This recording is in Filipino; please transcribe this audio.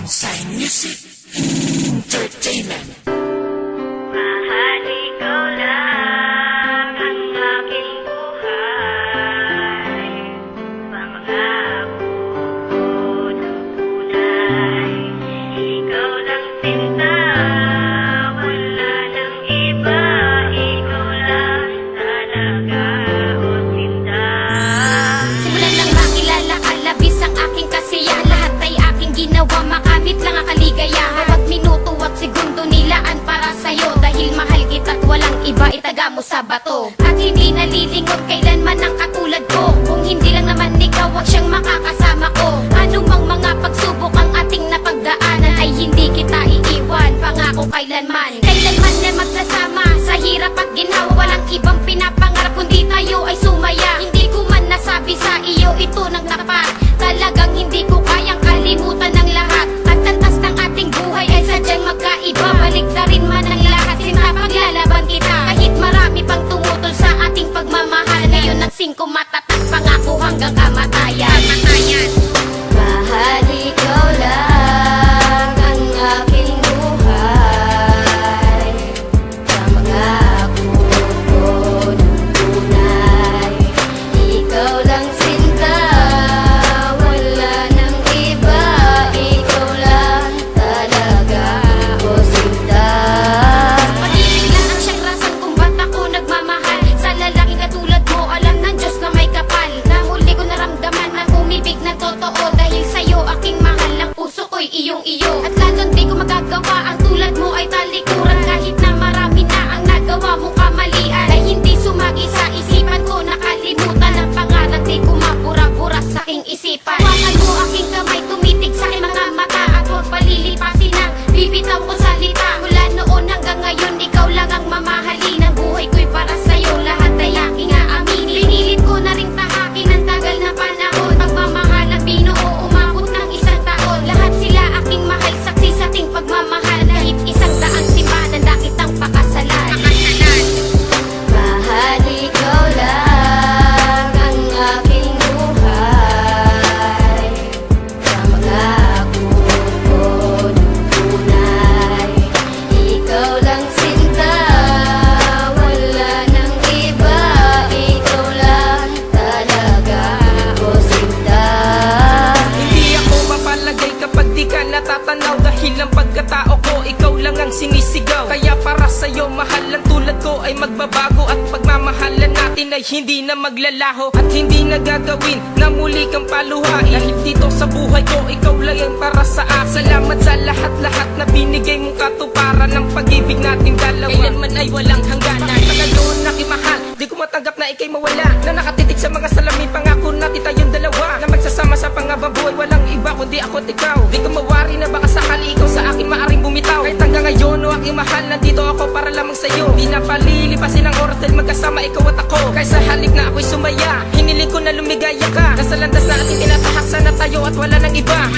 Bonsai Music Entertainment. Mahal, ikaw lang ang aking buhay. Pangako ko ng tunay. Ikaw lang sinta, wala nang iba. Ikaw lang talaga, o sinta. Simulan lang makilala ka, labis ang aking kasiyahan. Lahat ay aking ginawa, makamit lang ang kaligayahan. Bawat minuto at segundo nilaan para sa'yo. Dahil mahal kita't walang iba, itaga mo sa bato. At hindi nalilingon kailanman ang katulad ko. Kung hindi lang naman ikaw at siyang makakasama ko. Anumang mga pagsubok ang ating napagdaanan, ay hindi kita iiwan, pangako kailanman. Kailanman na magsasama sa hirap at ginhawa. Walang ibang pinapangarap kundi tayo ay sumaya. Hindi ko man nasabi sa iyo ito ng tapat. Talagang hindi ko kayang kalimutan ng lahat. At antas ng ating buhay ay sadyang magkaiba. Baliktarin man ang lahat, sinta paglalaban kita. Kahit marami pang tumutol sa ating pagmamahal, ngayon ang 5 matatak, pangako hanggang kamatayan. Mahal, ikaw lang ang aking buhay. Pangako ko ng tunay. Ikaw lang sinta, wala nang iba. Ikaw lang talaga, o sinta. Pag-ibig lang ang siyang rason kung ba't ako nagmamahal. Sa lalaking katulad mo, alam ng Diyos na may kapal. Na huli ko naramdaman na umibig na totoo. Dahil sa'yo aking mahal, ang puso ko'y iyong-iyo. At lalo't di ko magagawa, ang tulad mo ay talikuran. Kahit na marami na ang nagawa mo kamalian, ay hindi sumagi sa isipan ko. Nakalimutan ang pangarap, di ko mapura-pura sa aking isipan. Hawakan mo aking kamay, tumitig sa aking mga mata. At huwag palilipasin ang bibitaw ko salita. Mula noon hanggang ngayon, ikaw lang ang mamahalin. Ang buhay ko'y para sa'yo, lahat ay aking aaminin. Pinilit ko na ring tahakin ang tagal na panahon. Pagmamahal ang binuo, umabot ng 1 taon. Lahat sila aking mahal, saksi sa ating pagmamahal. Kahit 100 simbahan, handa kitang pakasalan. Mahal, ikaw lang ang aking buhay. Pangako ko ng tunay. Ikaw lang sinta, wala nang iba. Ikaw lang talaga, o sinta. Hindi ako mapalagay kapag di ka natatanaw. Dahil ang pagkatao ko, ikaw lang ang sinisigaw. Kaya para sa'yo, mahal ang tulad ko ay magbabago. At pagmamahalan natin ay hindi na maglalaho. At hindi na gagawin na muli kang paluhain. Dahil dito sa buhay ko, ikaw lang ang para sa akin. Salamat sa lahat-lahat na binigay mong katuparan ng pag-ibig natin dalawa. Kailanman ay walang hangganan. Tagal noon aking mahal, di ko matanggap na ikay mawala. Na nakatitig sa mga salamin, pangako natin tayong dalawa. Na magsasama sa pangabang buhay, walang iba kundi ako at ikaw. Di ko mawari na baka sakali ikaw sa akin maaring bumitaw. Kahit hanggang ngayon o aking mahal, nandito ako para lamang sa'yo. Di na palilipasin ang oras dahil magkasama ikaw at ako. Kaya sa halik na ako'y sumaya, hiniling ko na lumigaya ka. Nasa landas na ating tinatahak, sana tayo at wala nang iba.